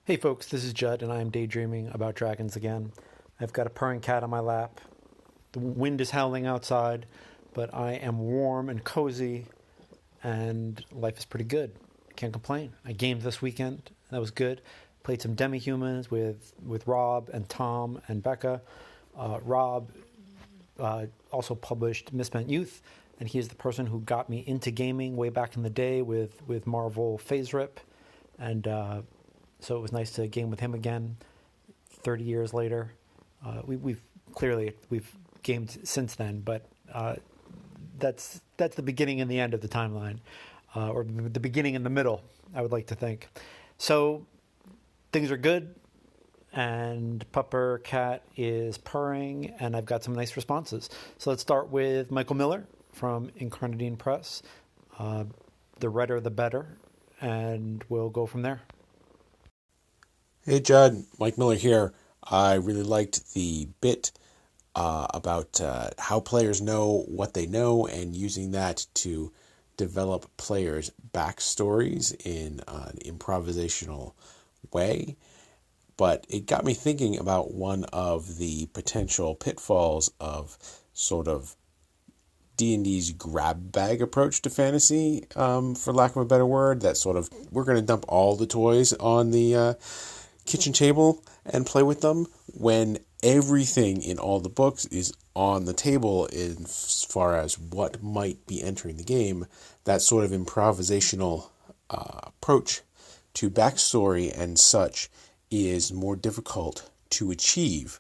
Hey folks, this is Judd, and I am daydreaming about dragons again. I've got a purring cat on my lap. The wind is howling outside, but I am warm and cozy, and life is pretty good. Can't complain. I gamed this weekend. That was good. Played some demi-humans with Rob and Tom and Becca. Rob also published Misspent Youth, and he is the person who got me into gaming way back in the day with Marvel Phase Rip, and so it was nice to game with him again 30 years later. We've gamed since then, but that's the beginning and the end of the timeline, or the beginning and the middle, I would like to think. So things are good, and Pupper Cat is purring, and I've got some nice responses. So let's start with Michael Miller from Incarnadine Press. The redder the better, and we'll go from there. Hey Judd, Mike Miller here. I really liked the bit about how players know what they know and using that to develop players' backstories in an improvisational way. But it got me thinking about one of the potential pitfalls of sort of D&D's grab bag approach to fantasy, for lack of a better word. That sort of, we're going to dump all the toys on the kitchen table and play with them when everything in all the books is on the table as far as what might be entering the game. That sort of improvisational approach to backstory and such is more difficult to achieve.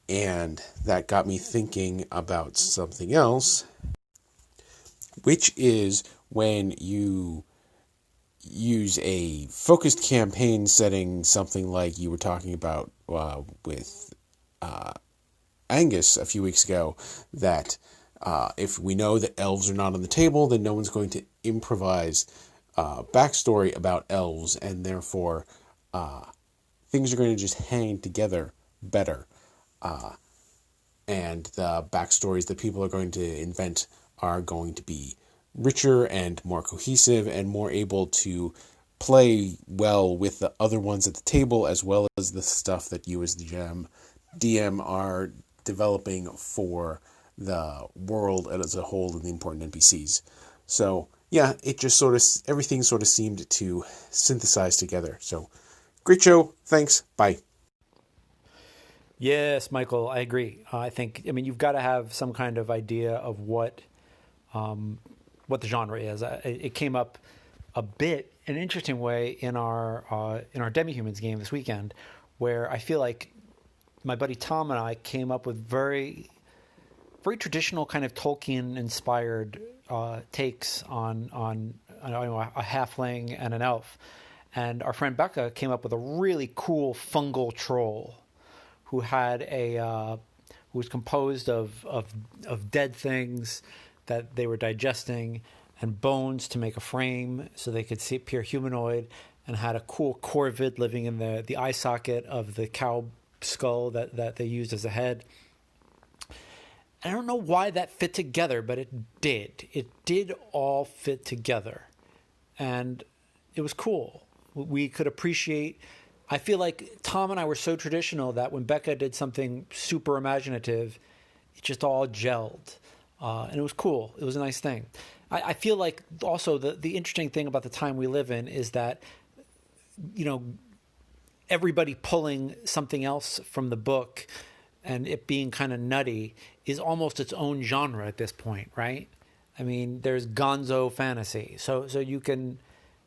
And that got me thinking about something else, which is when you use a focused campaign setting, something like you were talking about with Angus a few weeks ago, that if we know that elves are not on the table, then no one's going to improvise backstory about elves, and therefore things are going to just hang together better. And the backstories that people are going to invent are going to be richer and more cohesive and more able to play well with the other ones at the table, as well as the stuff that you as the DM are developing for the world as a whole and the important NPCs. So yeah, it just sort of, everything sort of seemed to synthesize together. So great show. Thanks. Bye. Yes, Michael, I agree. I mean, you've got to have some kind of idea of what the genre is. It came up a bit in an interesting way in our Demi-Humans game this weekend, where I feel like my buddy Tom and I came up with very, very traditional kind of Tolkien-inspired takes on a halfling and an elf, and our friend Becca came up with a really cool fungal troll who had who was composed of dead things that they were digesting, and bones to make a frame so they could appear humanoid, and had a cool corvid living in the eye socket of the cow skull that they used as a head. I don't know why that fit together, but it did. It did all fit together, and it was cool. We could appreciate. I feel like Tom and I were so traditional that when Becca did something super imaginative, it just all gelled. And it was cool. It was a nice thing. I feel like also the interesting thing about the time we live in is that, everybody pulling something else from the book and it being kind of nutty is almost its own genre at this point, right? I mean, there's gonzo fantasy. So you can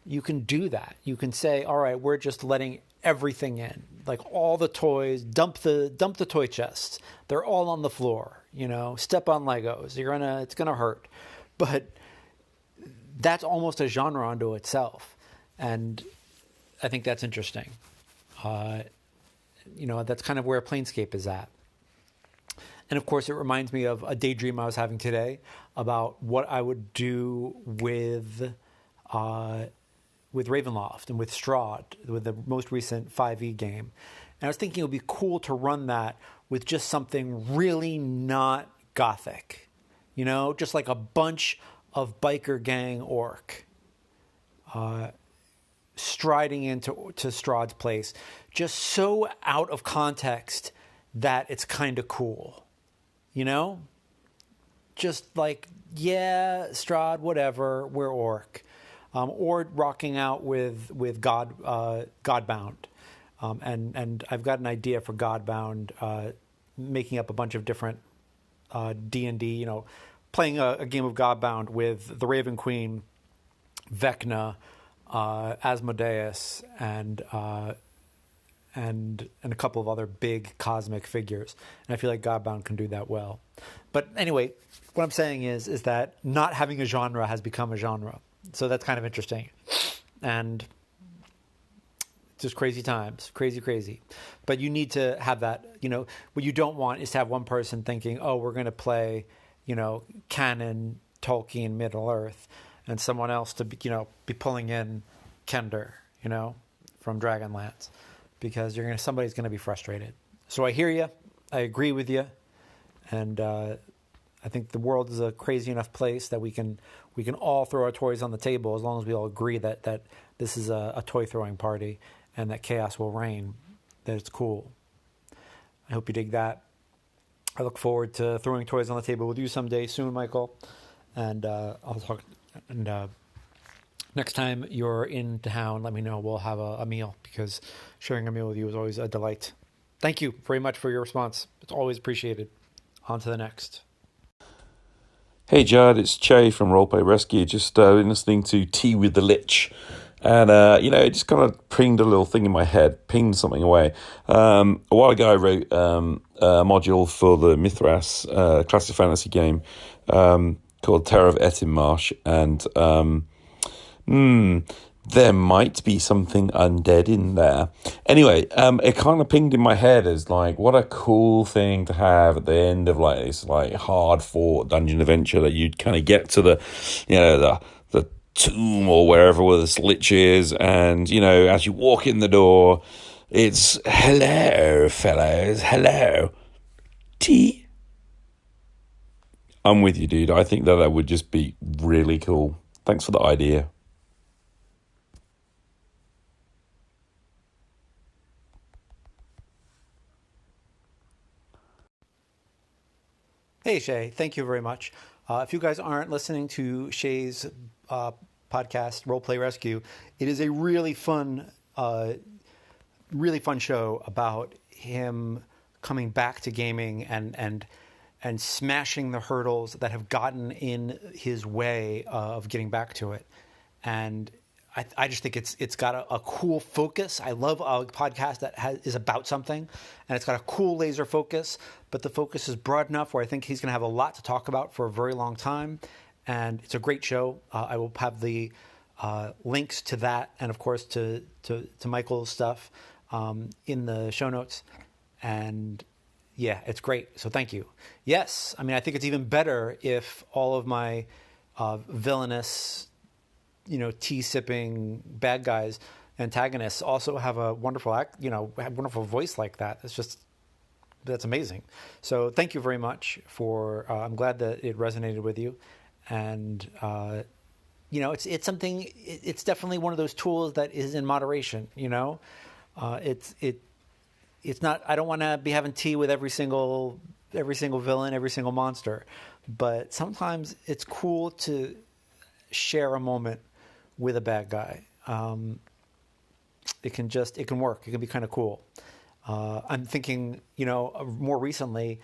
do that. You can say, all right, we're just letting everything in, like all the toys, dump the toy chests. They're all on the floor, step on Legos. It's gonna hurt. But that's almost a genre unto itself. And I think that's interesting. That's kind of where Planescape is at. And of course, it reminds me of a daydream I was having today about what I would do with Ravenloft and with Strahd, with the most recent 5e game. And I was thinking it would be cool to run that with just something really not gothic, just like a bunch of biker gang orc. striding into Strahd's place, just so out of context that it's kind of cool, you know? Just like, yeah, Strahd, whatever, we're orc. Or rocking out with Godbound. And I've got an idea for Godbound, making up a bunch of different D&D, playing a game of Godbound with the Raven Queen, Vecna, Asmodeus, and a couple of other big cosmic figures. And I feel like Godbound can do that well. But anyway, what I'm saying is that not having a genre has become a genre. So that's kind of interesting. And just crazy times, crazy. But you need to have that, what you don't want is to have one person thinking, oh, we're going to play, canon, Tolkien, Middle Earth, and someone else to be pulling in Kender, from Dragonlance, because somebody's going to be frustrated. So I hear you. I agree with you. And I think the world is a crazy enough place that we can all throw our toys on the table as long as we all agree that this is a toy throwing party and that chaos will reign, that it's cool. I hope you dig that. I look forward to throwing toys on the table with you someday soon, Michael. And I'll talk. And next time you're in town, let me know. We'll have a meal, because sharing a meal with you is always a delight. Thank you very much for your response. It's always appreciated. On to the next. Hey Judd, it's Che from Roleplay Rescue. Just been listening to Tea with the Lich. And, it just kind of pinged a little thing in my head, pinged something away. A while ago, I wrote a module for the Mithras classic fantasy game called Terror of Etinmarsh. And there might be something undead in there. Anyway, it kind of pinged in my head as like, what a cool thing to have at the end of like this like hard fought dungeon adventure, that you'd kind of get to the tomb or wherever where this lich is, and as you walk in the door, it's hello fellows, hello, tea. I'm with you, dude. I think that would just be really cool. Thanks for the idea. Hey, Shay. Thank you very much. If you guys aren't listening to Shay's podcast, Roleplay Rescue, it is a really fun show about him coming back to gaming and smashing the hurdles that have gotten in his way of getting back to it. And I just think it's got a cool focus. I love a podcast that is about something, and it's got a cool laser focus, but the focus is broad enough where I think he's going to have a lot to talk about for a very long time. And it's a great show. I will have the links to that, and of course to Michael's stuff in the show notes. And yeah, it's great. So thank you. Yes, I mean, I think it's even better if all of my villainous, tea sipping bad guys, antagonists, also have a wonderful wonderful voice like that. That's amazing. So thank you very much for. I'm glad that it resonated with you, and it's something. It's definitely one of those tools that is in moderation. It's not. I don't want to be having tea with every single villain, every single monster, but sometimes it's cool to share a moment with a bad guy. It can work. It can be kind of cool. I'm thinking, more recently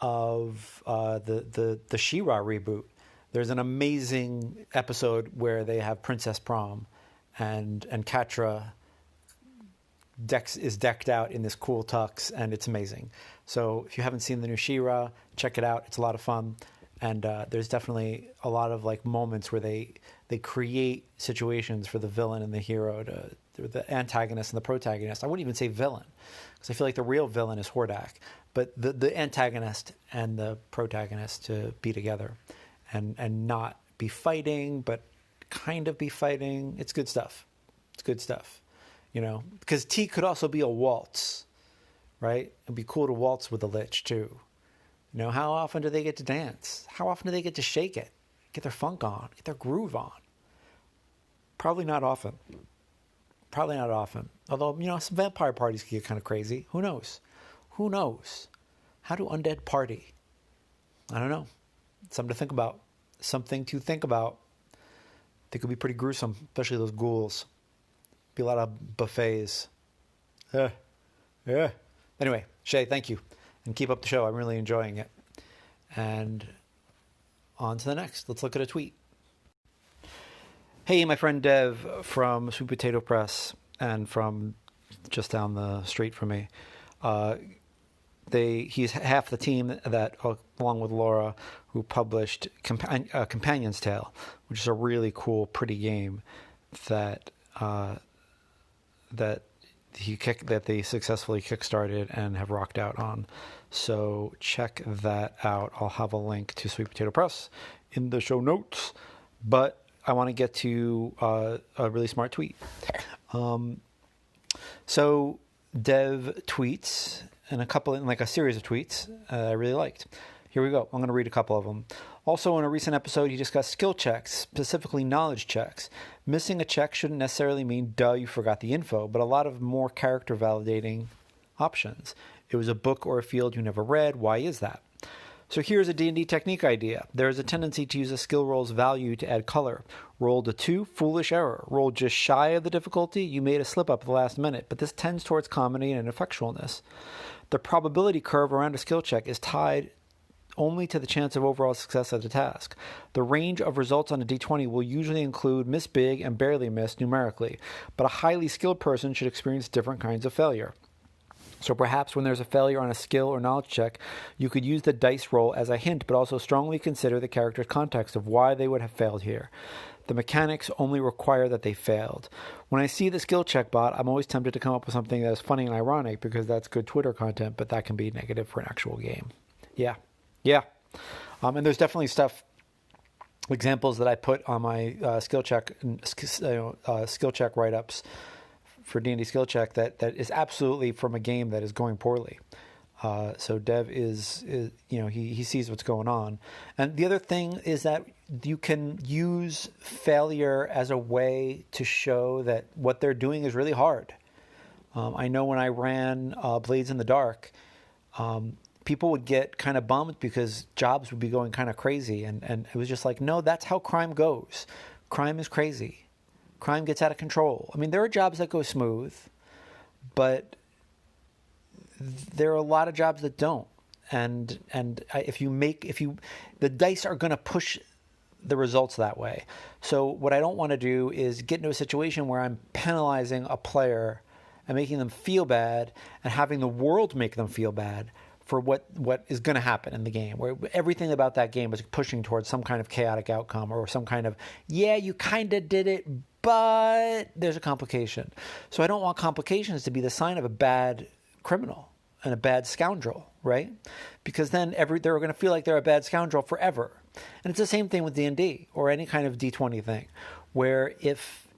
of the She-Ra reboot. There's an amazing episode where they have Princess Prom, and Catra is decked out in this cool tux, and it's amazing. So if you haven't seen the new She-Ra, check it out. It's a lot of fun. And there's definitely a lot of like moments where they create situations for the villain and the hero, the antagonist and the protagonist. I wouldn't even say villain, because I feel like the real villain is Hordak, but the antagonist and the protagonist to be together and not be fighting, but kind of be fighting. It's good stuff. It's good stuff, because tea could also be a waltz, right? It'd be cool to waltz with the Lich too. How often do they get to dance? How often do they get to shake it, get their funk on, get their groove on? Probably not often. Probably not often. Although, some vampire parties can get kind of crazy. Who knows? Who knows? How do undead party? I don't know. Something to think about. Something to think about. They could be pretty gruesome, especially those ghouls. Be a lot of buffets. Yeah. Anyway, Shay, thank you. And keep up the show. I'm really enjoying it. And on to the next. Let's look at a tweet. Hey, my friend Dev from Sweet Potato Press and from just down the street from me. He's half the team that, along with Laura, who published Companion's Tale, which is a really cool, pretty game that they successfully kickstarted and have rocked out on. So check that out. I'll have a link to Sweet Potato Press in the show notes. But I want to get to a really smart tweet. So Dev tweets, and a series of tweets I really liked. Here we go. I'm going to read a couple of them. Also, in a recent episode, he discussed skill checks, specifically knowledge checks. Missing a check shouldn't necessarily mean, duh, you forgot the info, but a lot of more character validating options. It was a book or a field you never read. Why is that? So here's a D&D technique idea. There is a tendency to use a skill roll's value to add color. Rolled a 2, foolish error. Rolled just shy of the difficulty, you made a slip up at the last minute, but this tends towards comedy and effectualness. The probability curve around a skill check is tied only to the chance of overall success of the task. The range of results on a d20 will usually include miss big and barely miss numerically, but a highly skilled person should experience different kinds of failure. So perhaps when there's a failure on a skill or knowledge check, you could use the dice roll as a hint, but also strongly consider the character's context of why they would have failed here. The mechanics only require that they failed. When I see the skill check bot, I'm always tempted to come up with something that is funny and ironic because that's good Twitter content, but that can be negative for an actual game. Yeah. And there's definitely examples that I put on my skill check write-ups for D&D skill check that is absolutely from a game that is going poorly. So Dev is he sees what's going on. And the other thing is that you can use failure as a way to show that what they're doing is really hard. I know when I ran Blades in the Dark, people would get kind of bummed because jobs would be going kind of crazy. And it was just like, no, that's how crime goes. Crime is crazy. Crime gets out of control. I mean, there are jobs that go smooth, but there are a lot of jobs that don't. And the dice are going to push the results that way. So what I don't want to do is get into a situation where I'm penalizing a player and making them feel bad and having the world make them feel bad for what is going to happen in the game, where everything about that game is pushing towards some kind of chaotic outcome or some kind of, you kind of did it, but there's a complication. So I don't want complications to be the sign of a bad criminal and a bad scoundrel, right? Because then they're going to feel like they're a bad scoundrel forever. And it's the same thing with D&D or any kind of D20 thing, where if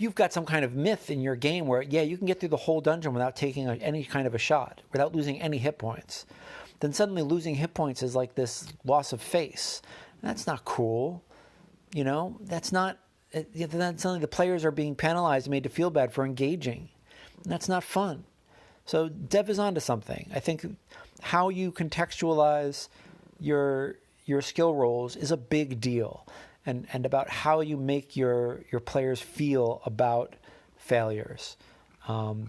you've got some kind of myth in your game where, you can get through the whole dungeon without taking any kind of a shot, without losing any hit points, then suddenly losing hit points is like this loss of face. And that's not cool. That's not, then suddenly the players are being penalized and made to feel bad for engaging. And that's not fun. So Dev is onto something. I think how you contextualize your skill rolls is a big deal. And about how you make your players feel about failures, and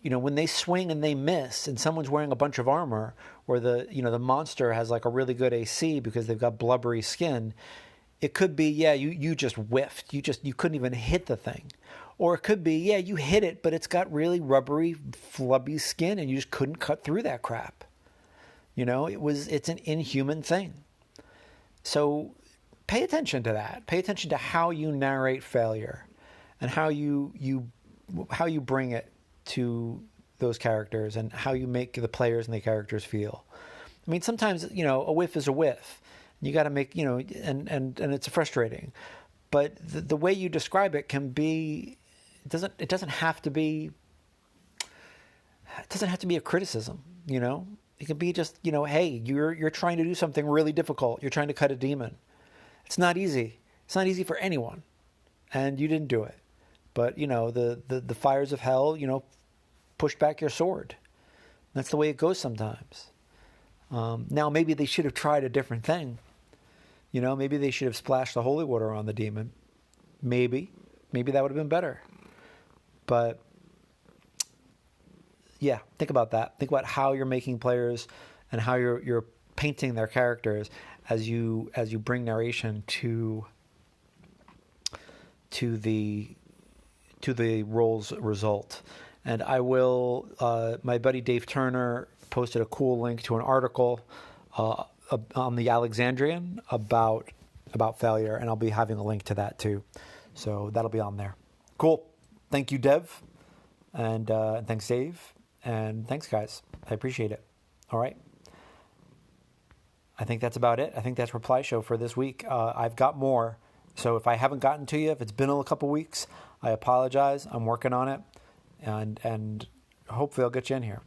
when they swing and they miss, and someone's wearing a bunch of armor, or the monster has like a really good AC because they've got blubbery skin, it could be you just whiffed, you couldn't even hit the thing, or it could be you hit it, but it's got really rubbery, flubby skin, and you just couldn't cut through that crap. It's an inhuman thing. So pay attention to that. Pay attention to how you narrate failure and how you bring it to those characters and how you make the players and the characters feel. I mean, sometimes, a whiff is a whiff. You got to make, and it's frustrating. But the way you describe it can be, it doesn't have to be a criticism, It can be just, hey, you're trying to do something really difficult. You're trying to cut a demon. It's not easy. It's not easy for anyone, and you didn't do it. But the fires of hell, push back your sword. That's the way it goes sometimes. Now maybe they should have tried a different thing. Maybe they should have splashed the holy water on the demon. Maybe that would have been better. But yeah, think about that. Think about how you're making players and how you're painting their characters as you bring narration to the roll's result. And I will. My buddy Dave Turner posted a cool link to an article on the Alexandrian about failure, and I'll be having a link to that too. So that'll be on there. Cool. Thank you, Dev, and thanks, Dave, and thanks, guys. I appreciate it. All right. I think that's about it. I think that's Reply Show for this week. I've got more. So if I haven't gotten to you, if it's been a couple weeks, I apologize. I'm working on it, and hopefully I'll get you in here.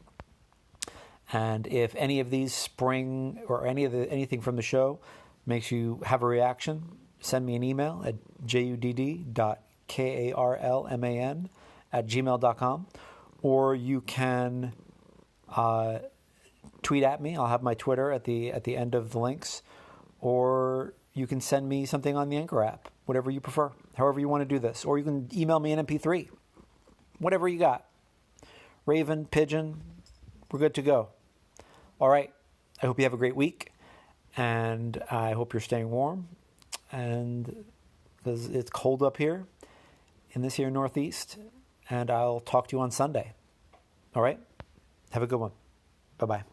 And if any of these spring or anything from the show makes you have a reaction, send me an email at judd.karlman@gmail.com, or you can tweet at me. I'll have my Twitter at the end of the links, or you can send me something on the Anchor app, whatever you prefer, however you want to do this. Or you can email me an MP3, whatever you got. Raven, Pigeon, we're good to go. All right. I hope you have a great week, and I hope you're staying warm, and because it's cold up here in this here Northeast, and I'll talk to you on Sunday. All right. Have a good one. Bye-bye.